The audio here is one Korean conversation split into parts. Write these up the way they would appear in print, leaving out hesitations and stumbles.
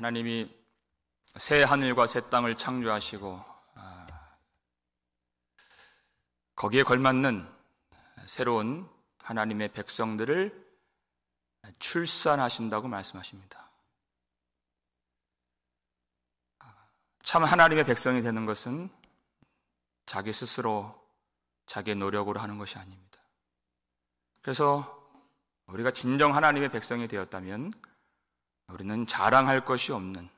하나님이 새 하늘과 새 땅을 창조하시고 거기에 걸맞는 새로운 하나님의 백성들을 출산하신다고 말씀하십니다. 참 하나님의 백성이 되는 것은 자기 스스로 자기의 노력으로 하는 것이 아닙니다. 그래서 우리가 진정 하나님의 백성이 되었다면 우리는 자랑할 것이 없는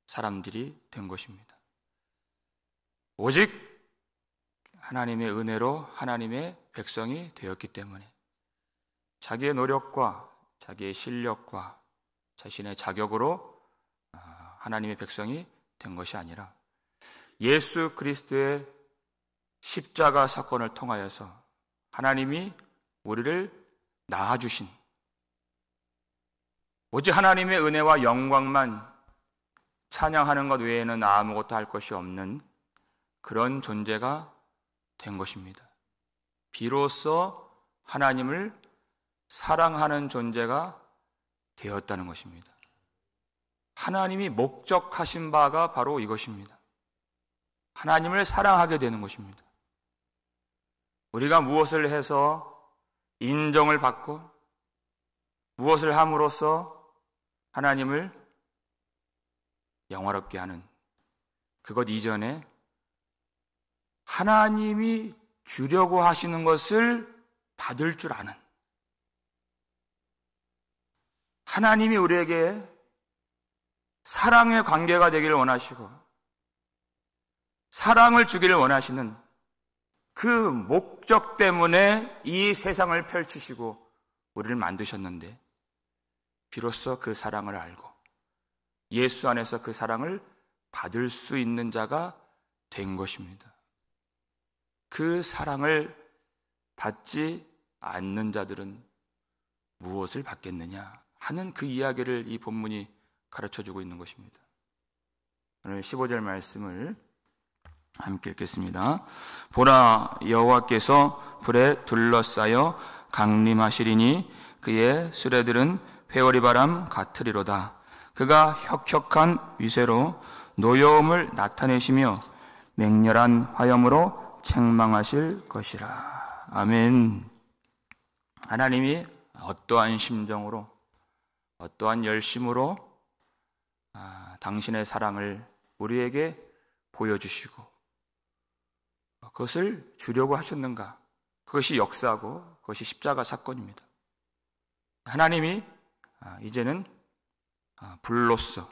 사람들이 된 것입니다. 오직 하나님의 은혜로 하나님의 백성이 되었기 때문에 자기의 노력과 자기의 실력과 자신의 자격으로 하나님의 백성이 된 것이 아니라 예수 그리스도의 십자가 사건을 통하여서 하나님이 우리를 낳아주신 오직 하나님의 은혜와 영광만 찬양하는 것 외에는 아무것도 할 것이 없는 그런 존재가 된 것입니다. 비로소 하나님을 사랑하는 존재가 되었다는 것입니다. 하나님이 목적하신 바가 바로 이것입니다. 하나님을 사랑하게 되는 것입니다. 우리가 무엇을 해서 인정을 받고 무엇을 함으로써 하나님을 영화롭게 하는 그것 이전에 하나님이 주려고 하시는 것을 받을 줄 아는 하나님이 우리에게 사랑의 관계가 되기를 원하시고 사랑을 주기를 원하시는 그 목적 때문에 이 세상을 펼치시고 우리를 만드셨는데 비로소 그 사랑을 알고 예수 안에서 그 사랑을 받을 수 있는 자가 된 것입니다. 그 사랑을 받지 않는 자들은 무엇을 받겠느냐 하는 그 이야기를 이 본문이 가르쳐주고 있는 것입니다. 오늘 15절 말씀을 함께 읽겠습니다. 보라, 여호와께서 불에 둘러싸여 강림하시리니 그의 수레들은 회오리 바람 같으리로다. 그가 혁혁한 위세로 노여움을 나타내시며 맹렬한 화염으로 책망하실 것이라. 아멘. 하나님이 어떠한 심정으로 어떠한 열심으로 당신의 사랑을 우리에게 보여주시고 그것을 주려고 하셨는가? 그것이 역사고 그것이 십자가 사건입니다. 하나님이 이제는 불로써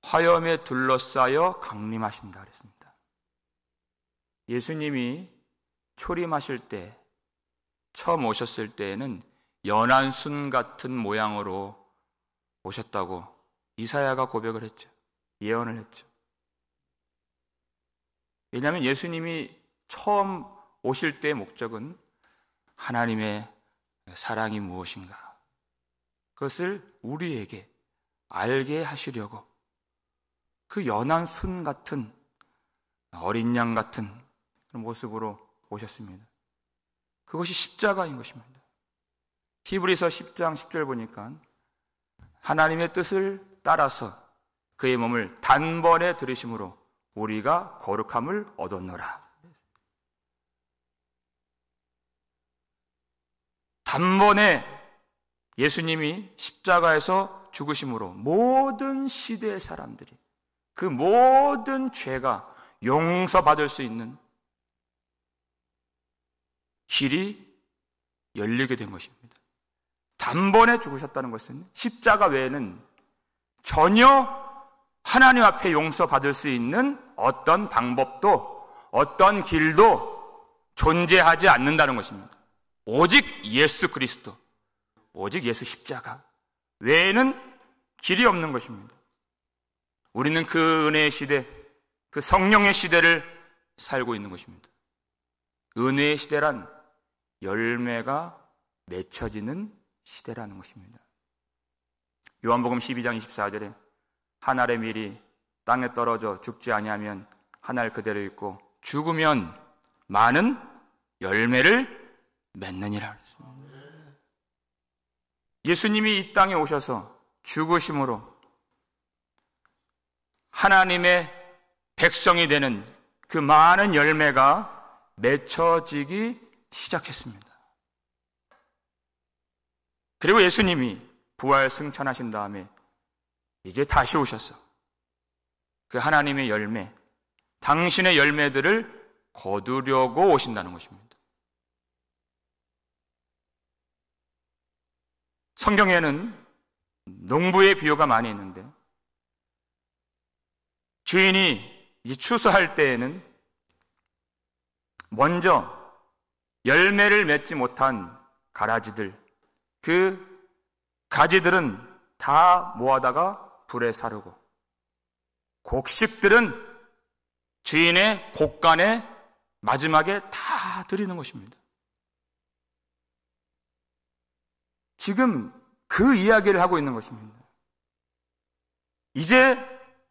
화염에 둘러싸여 강림하신다 그랬습니다. 예수님이 초림하실 때 처음 오셨을 때에는 연한 순 같은 모양으로 오셨다고 이사야가 고백을 했죠. 예언을 했죠. 왜냐하면 예수님이 처음 오실 때의 목적은 하나님의 사랑이 무엇인가 그것을 우리에게 알게 하시려고 그 연한 순 같은 어린 양 같은 그런 모습으로 오셨습니다. 그것이 십자가인 것입니다. 히브리서 10장 10절 보니까 하나님의 뜻을 따라서 그의 몸을 단번에 들으심으로 우리가 거룩함을 얻었노라. 단번에 예수님이 십자가에서 죽으심으로 모든 시대의 사람들이 그 모든 죄가 용서받을 수 있는 길이 열리게 된 것입니다. 단번에 죽으셨다는 것은 십자가 외에는 전혀 하나님 앞에 용서받을 수 있는 어떤 방법도 어떤 길도 존재하지 않는다는 것입니다. 오직 예수 그리스도, 오직 예수 십자가 외에는 길이 없는 것입니다. 우리는 그 은혜의 시대, 그 성령의 시대를 살고 있는 것입니다. 은혜의 시대란 열매가 맺혀지는 시대라는 것입니다. 요한복음 12장 24절에 한 알의 밀이 땅에 떨어져 죽지 아니하면 한 알 그대로 있고 죽으면 많은 열매를 맺느니라 그랬습니다. 예수님이 이 땅에 오셔서 죽으심으로 하나님의 백성이 되는 그 많은 열매가 맺혀지기 시작했습니다. 그리고 예수님이 부활 승천하신 다음에 이제 다시 오셔서 그 하나님의 열매, 당신의 열매들을 거두려고 오신다는 것입니다. 성경에는 농부의 비유가 많이 있는데 주인이 추수할 때에는 먼저 열매를 맺지 못한 가라지들, 그 가지들은 다 모아다가 불에 사르고 곡식들은 주인의 곡간에 마지막에 다 드리는 것입니다. 지금 그 이야기를 하고 있는 것입니다. 이제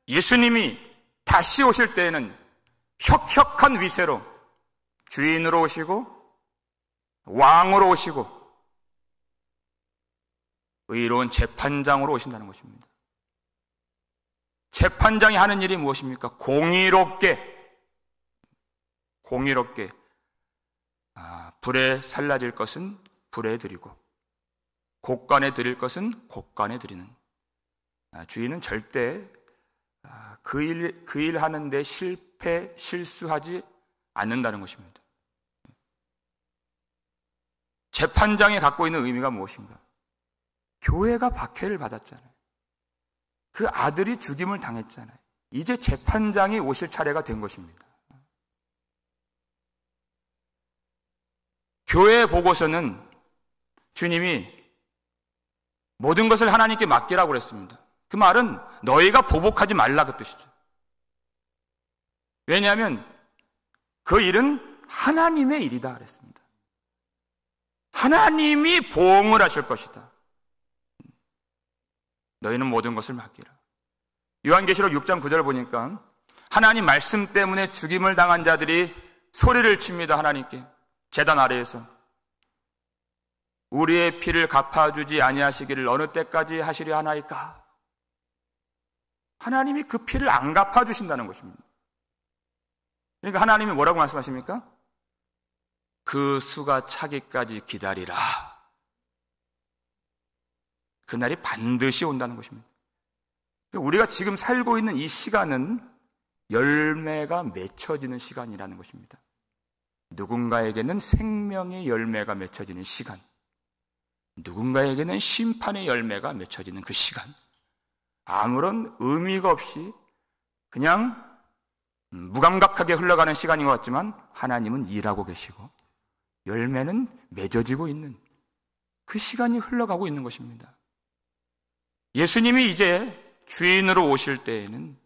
예수님이 다시 오실 때에는 혁혁한 위세로 주인으로 오시고 왕으로 오시고 의로운 재판장으로 오신다는 것입니다. 재판장이 하는 일이 무엇입니까? 공의롭게 불에 살라질 것은 불에 드리고 곡간에 드릴 것은 곡간에 드리는, 주인은 절대 그 일 하는데 실수하지 않는다는 것입니다. 재판장이 갖고 있는 의미가 무엇인가? 교회가 박해를 받았잖아요. 그 아들이 죽임을 당했잖아요. 이제 재판장이 오실 차례가 된 것입니다. 교회 보고서는 주님이 모든 것을 하나님께 맡기라고 그랬습니다. 그 말은 너희가 보복하지 말라 그 뜻이죠. 왜냐하면 그 일은 하나님의 일이다 그랬습니다. 하나님이 보응을 하실 것이다. 너희는 모든 것을 맡기라. 요한계시록 6장 9절 보니까 하나님 말씀 때문에 죽임을 당한 자들이 소리를 칩니다. 하나님께 제단 아래에서 우리의 피를 갚아주지 아니하시기를 어느 때까지 하시려 하나이까? 하나님이 그 피를 안 갚아주신다는 것입니다. 그러니까 하나님이 뭐라고 말씀하십니까? 그 수가 차기까지 기다리라. 그날이 반드시 온다는 것입니다. 우리가 지금 살고 있는 이 시간은 열매가 맺혀지는 시간이라는 것입니다. 누군가에게는 생명의 열매가 맺혀지는 시간, 누군가에게는 심판의 열매가 맺혀지는 그 시간, 아무런 의미가 없이 그냥 무감각하게 흘러가는 시간인 것 같지만 하나님은 일하고 계시고 열매는 맺어지고 있는 그 시간이 흘러가고 있는 것입니다. 예수님이 이제 주인으로 오실 때에는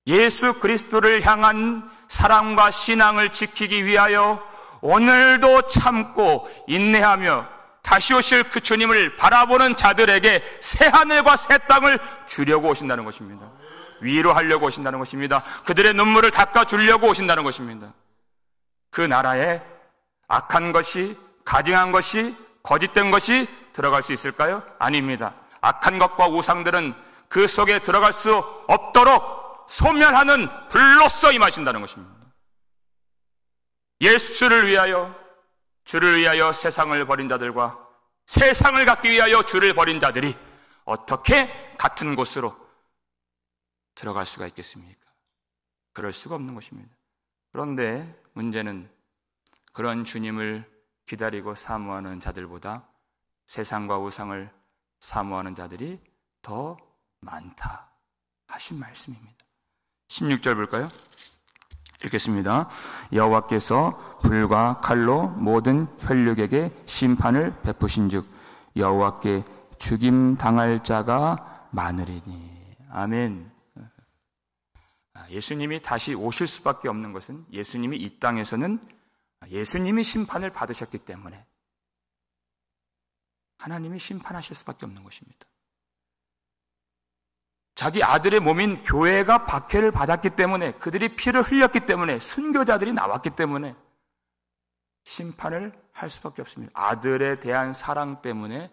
예수 그리스도를 향한 사랑과 신앙을 지키기 위하여 오늘도 참고 인내하며 다시 오실 그 주님을 바라보는 자들에게 새 하늘과 새 땅을 주려고 오신다는 것입니다. 위로하려고 오신다는 것입니다. 그들의 눈물을 닦아주려고 오신다는 것입니다. 그 나라에 악한 것이, 가증한 것이, 거짓된 것이 들어갈 수 있을까요? 아닙니다. 악한 것과 우상들은 그 속에 들어갈 수 없도록 소멸하는 불로써 임하신다는 것입니다. 예수를 위하여, 주를 위하여 세상을 버린 자들과 세상을 갖기 위하여 주를 버린 자들이 어떻게 같은 곳으로 들어갈 수가 있겠습니까? 그럴 수가 없는 것입니다. 그런데 문제는 그런 주님을 기다리고 사모하는 자들보다 세상과 우상을 사모하는 자들이 더 많다 하신 말씀입니다. 16절 볼까요? 읽겠습니다. 여호와께서 불과 칼로 모든 혈육에게 심판을 베푸신즉 여호와께 죽임 당할 자가 많으리니. 아멘. 예수님이 다시 오실 수밖에 없는 것은 예수님이 이 땅에서는 예수님이 심판을 받으셨기 때문에 하나님이 심판하실 수밖에 없는 것입니다. 자기 아들의 몸인 교회가 박해를 받았기 때문에, 그들이 피를 흘렸기 때문에, 순교자들이 나왔기 때문에 심판을 할 수밖에 없습니다. 아들에 대한 사랑 때문에,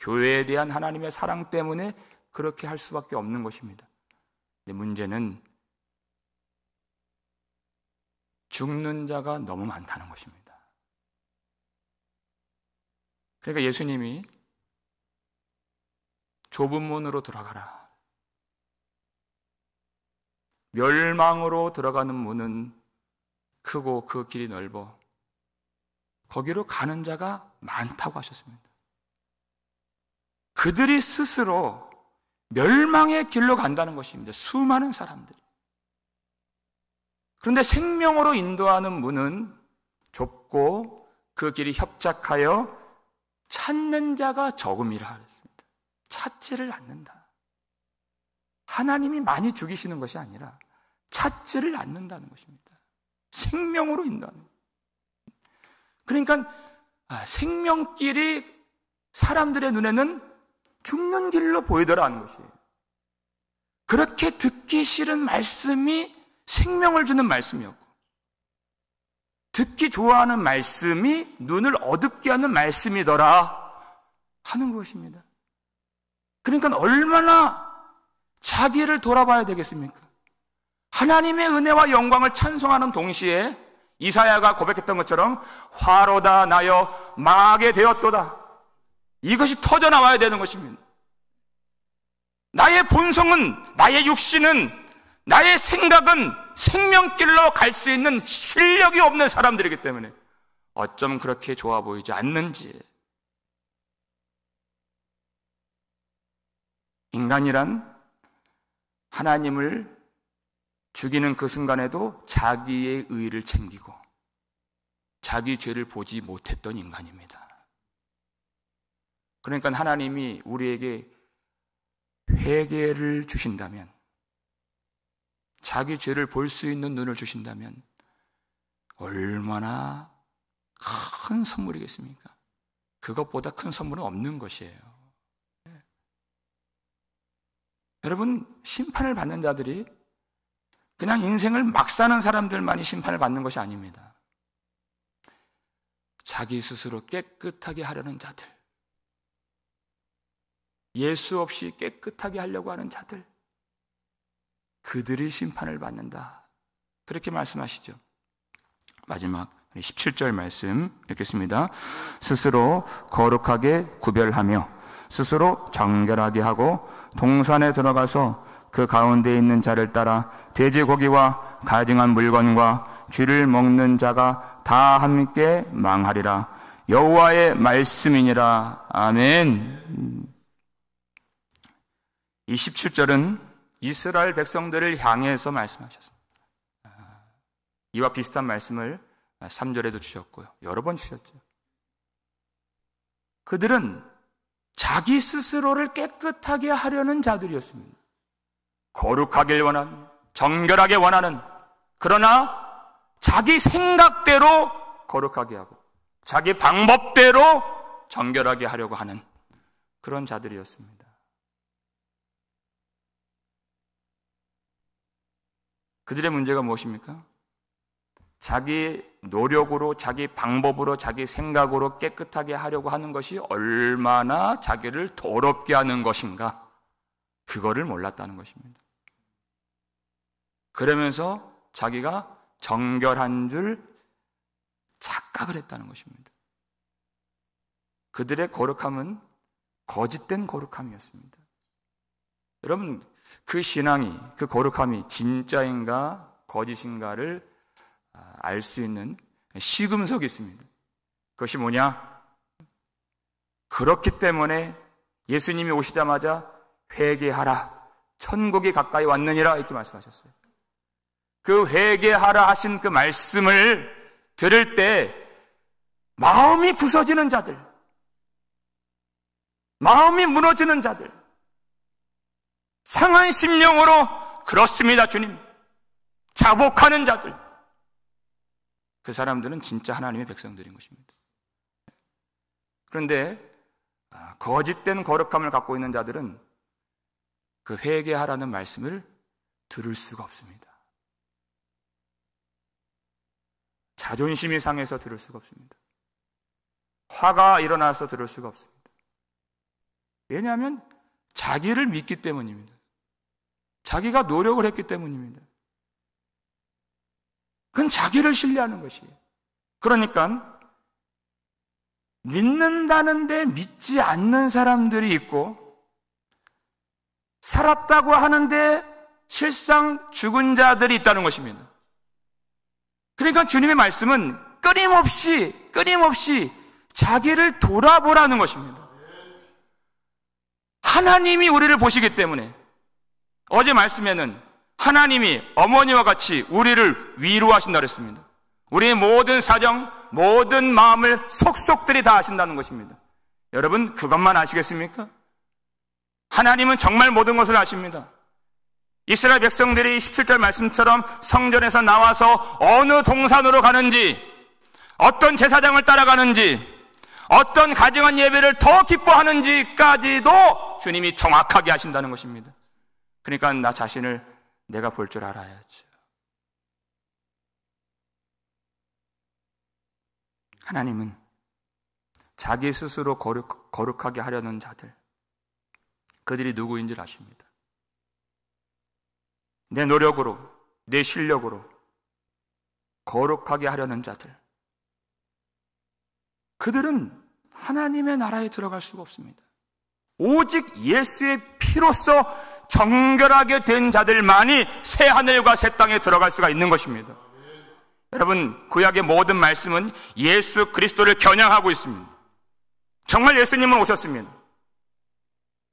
교회에 대한 하나님의 사랑 때문에 그렇게 할 수밖에 없는 것입니다. 근데 문제는 죽는 자가 너무 많다는 것입니다. 그러니까 예수님이 좁은 문으로 들어가라. 멸망으로 들어가는 문은 크고 그 길이 넓어 거기로 가는 자가 많다고 하셨습니다. 그들이 스스로 멸망의 길로 간다는 것입니다. 수많은 사람들이. 그런데 생명으로 인도하는 문은 좁고 그 길이 협착하여 찾는 자가 적음이라 하셨습니다. 찾지를 않는다. 하나님이 많이 죽이시는 것이 아니라 찾지를 않는다는 것입니다. 생명으로 인도하는. 그러니까 생명길이 사람들의 눈에는 죽는 길로 보이더라는 것이에요. 그렇게 듣기 싫은 말씀이 생명을 주는 말씀이었고, 듣기 좋아하는 말씀이 눈을 어둡게 하는 말씀이더라 하는 것입니다. 그러니까 얼마나 자기를 돌아봐야 되겠습니까? 하나님의 은혜와 영광을 찬송하는 동시에 이사야가 고백했던 것처럼 화로다 나여 망하게 되었도다. 이것이 터져나와야 되는 것입니다. 나의 본성은, 나의 육신은, 나의 생각은 생명길로 갈 수 있는 실력이 없는 사람들이기 때문에 어쩜 그렇게 좋아 보이지 않는지. 인간이란 하나님을 죽이는 그 순간에도 자기의 의의를 챙기고 자기 죄를 보지 못했던 인간입니다. 그러니까 하나님이 우리에게 회개를 주신다면, 자기 죄를 볼 수 있는 눈을 주신다면 얼마나 큰 선물이겠습니까? 그것보다 큰 선물은 없는 것이에요. 여러분, 심판을 받는 자들이 그냥 인생을 막 사는 사람들만이 심판을 받는 것이 아닙니다. 자기 스스로 깨끗하게 하려는 자들, 예수 없이 깨끗하게 하려고 하는 자들, 그들이 심판을 받는다. 그렇게 말씀하시죠. 마지막 17절 말씀 읽겠습니다. 스스로 거룩하게 구별하며 스스로 정결하게 하고 동산에 들어가서 그 가운데 있는 자를 따라 돼지고기와 가증한 물건과 쥐를 먹는 자가 다 함께 망하리라. 여호와의 말씀이니라. 아멘. 이 17절은 이스라엘 백성들을 향해서 말씀하셨습니다. 이와 비슷한 말씀을 3절에도 주셨고요. 여러 번 주셨죠. 그들은 자기 스스로를 깨끗하게 하려는 자들이었습니다. 거룩하길 원하는, 정결하게 원하는, 그러나 자기 생각대로 거룩하게 하고 자기 방법대로 정결하게 하려고 하는 그런 자들이었습니다. 그들의 문제가 무엇입니까? 자기 노력으로, 자기 방법으로, 자기 생각으로 깨끗하게 하려고 하는 것이 얼마나 자기를 더럽게 하는 것인가, 그거를 몰랐다는 것입니다. 그러면서 자기가 정결한 줄 착각을 했다는 것입니다. 그들의 거룩함은 거짓된 거룩함이었습니다. 여러분, 그 신앙이, 그 거룩함이 진짜인가 거짓인가를 알 수 있는 시금석이 있습니다. 그것이 뭐냐? 그렇기 때문에 예수님이 오시자마자 회개하라, 천국이 가까이 왔느니라 이렇게 말씀하셨어요. 그 회개하라 하신 그 말씀을 들을 때 마음이 부서지는 자들, 마음이 무너지는 자들, 상한 심령으로 그렇습니다 주님, 자복하는 자들, 그 사람들은 진짜 하나님의 백성들인 것입니다. 그런데 거짓된 거룩함을 갖고 있는 자들은 그 회개하라는 말씀을 들을 수가 없습니다. 자존심이 상해서 들을 수가 없습니다. 화가 일어나서 들을 수가 없습니다. 왜냐하면 자기를 믿기 때문입니다. 자기가 노력을 했기 때문입니다. 그건 자기를 신뢰하는 것이에요. 그러니까 믿는다는데 믿지 않는 사람들이 있고, 살았다고 하는데 실상 죽은 자들이 있다는 것입니다. 그러니까 주님의 말씀은 끊임없이 자기를 돌아보라는 것입니다. 하나님이 우리를 보시기 때문에, 어제 말씀에는 하나님이 어머니와 같이 우리를 위로하신다고 했습니다. 우리의 모든 사정, 모든 마음을 속속들이 다 아신다는 것입니다. 여러분, 그것만 아시겠습니까? 하나님은 정말 모든 것을 아십니다. 이스라엘 백성들이 17절 말씀처럼 성전에서 나와서 어느 동산으로 가는지, 어떤 제사장을 따라가는지, 어떤 가증한 예배를 더 기뻐하는지까지도 주님이 정확하게 아신다는 것입니다. 그러니까 나 자신을 내가 볼 줄 알아야죠. 하나님은 자기 스스로 거룩하게 하려는 자들, 그들이 누구인지를 아십니다. 내 노력으로, 내 실력으로 거룩하게 하려는 자들, 그들은 하나님의 나라에 들어갈 수가 없습니다. 오직 예수의 피로써 정결하게 된 자들만이 새 하늘과 새 땅에 들어갈 수가 있는 것입니다. 여러분, 구약의 모든 말씀은 예수 그리스도를 겨냥하고 있습니다. 정말 예수님은 오셨습니다.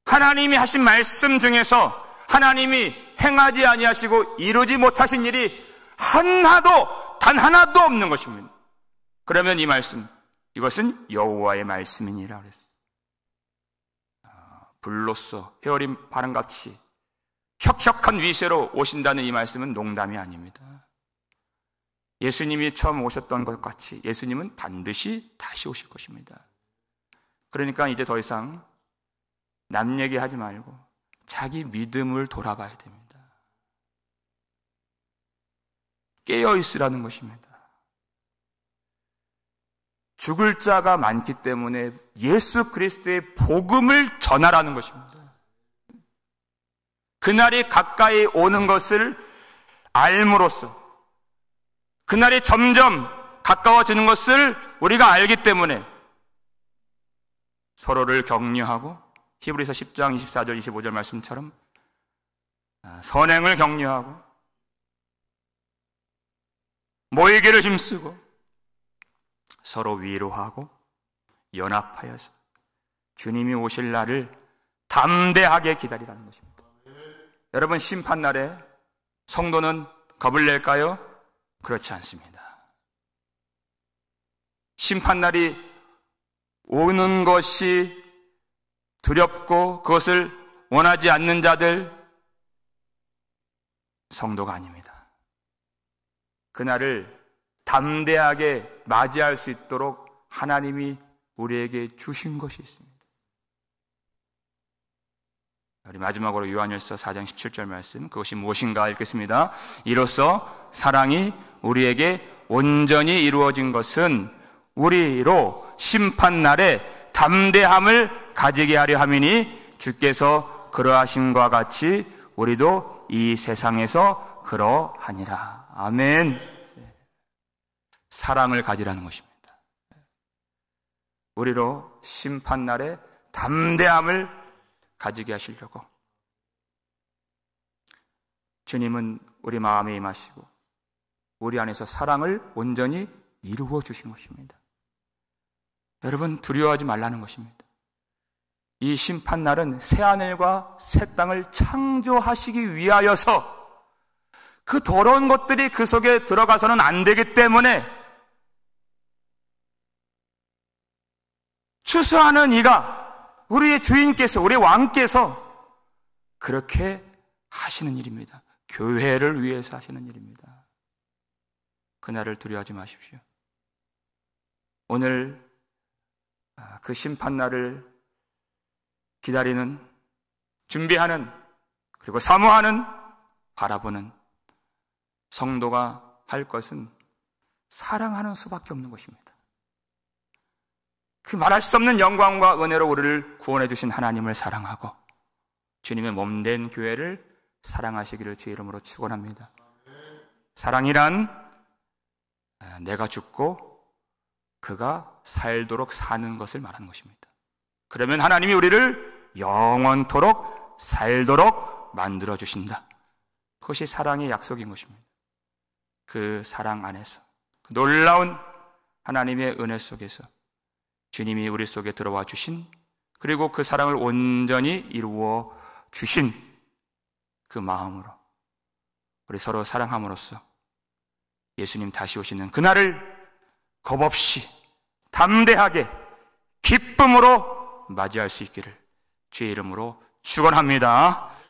하나님이 하신 말씀 중에서 하나님이 행하지 아니하시고 이루지 못하신 일이 단 하나도 없는 것입니다. 그러면 이 말씀, 이것은 여호와의 말씀이니라 그랬어요. 불로써 헤어린 바람같이 혁혁한 위세로 오신다는 이 말씀은 농담이 아닙니다. 예수님이 처음 오셨던 것 같이 예수님은 반드시 다시 오실 것입니다. 그러니까 이제 더 이상 남 얘기하지 말고 자기 믿음을 돌아봐야 됩니다. 깨어 있으라는 것입니다. 죽을 자가 많기 때문에 예수 그리스도의 복음을 전하라는 것입니다. 그날이 가까이 오는 것을 알므로써, 그날이 점점 가까워지는 것을 우리가 알기 때문에 서로를 격려하고, 히브리서 10장 24절 25절 말씀처럼 선행을 격려하고 모이기를 힘쓰고 서로 위로하고 연합하여서 주님이 오실 날을 담대하게 기다리라는 것입니다. 여러분, 심판날에 성도는 겁을 낼까요? 그렇지 않습니다. 심판날이 오는 것이 두렵고 그것을 원하지 않는 자들, 성도가 아닙니다. 그날을 담대하게 맞이할 수 있도록 하나님이 우리에게 주신 것이 있습니다. 우리 마지막으로 요한일서 4장 17절 말씀, 그것이 무엇인가 읽겠습니다. 이로써 사랑이 우리에게 온전히 이루어진 것은 우리로 심판날에 담대함을 가지게 하려 함이니 주께서 그러하심과 같이 우리도 이 세상에서 그러하니라. 아멘. 사랑을 가지라는 것입니다. 우리로 심판날에 담대함을 가지게 하시려고 주님은 우리 마음에 임하시고 우리 안에서 사랑을 온전히 이루어 주신 것입니다. 여러분, 두려워하지 말라는 것입니다. 이 심판날은 새하늘과 새 땅을 창조하시기 위하여서 그 더러운 것들이 그 속에 들어가서는 안 되기 때문에 추수하는 이가, 우리의 주인께서, 우리의 왕께서 그렇게 하시는 일입니다. 교회를 위해서 하시는 일입니다. 그날을 두려워하지 마십시오. 오늘 그 심판날을 기다리는, 준비하는, 그리고 사모하는, 바라보는 성도가 할 것은 사랑하는 수밖에 없는 것입니다. 그 말할 수 없는 영광과 은혜로 우리를 구원해 주신 하나님을 사랑하고 주님의 몸된 교회를 사랑하시기를 주의 이름으로 축원합니다. 사랑이란 내가 죽고 그가 살도록 사는 것을 말하는 것입니다. 그러면 하나님이 우리를 영원토록 살도록 만들어 주신다. 그것이 사랑의 약속인 것입니다. 그 사랑 안에서, 그 놀라운 하나님의 은혜 속에서 주님이 우리 속에 들어와 주신, 그리고 그 사랑을 온전히 이루어 주신 그 마음으로 우리 서로 사랑함으로써 예수님 다시 오시는 그날을 겁없이 담대하게 기쁨으로 맞이할 수 있기를 주의 이름으로 축원합니다.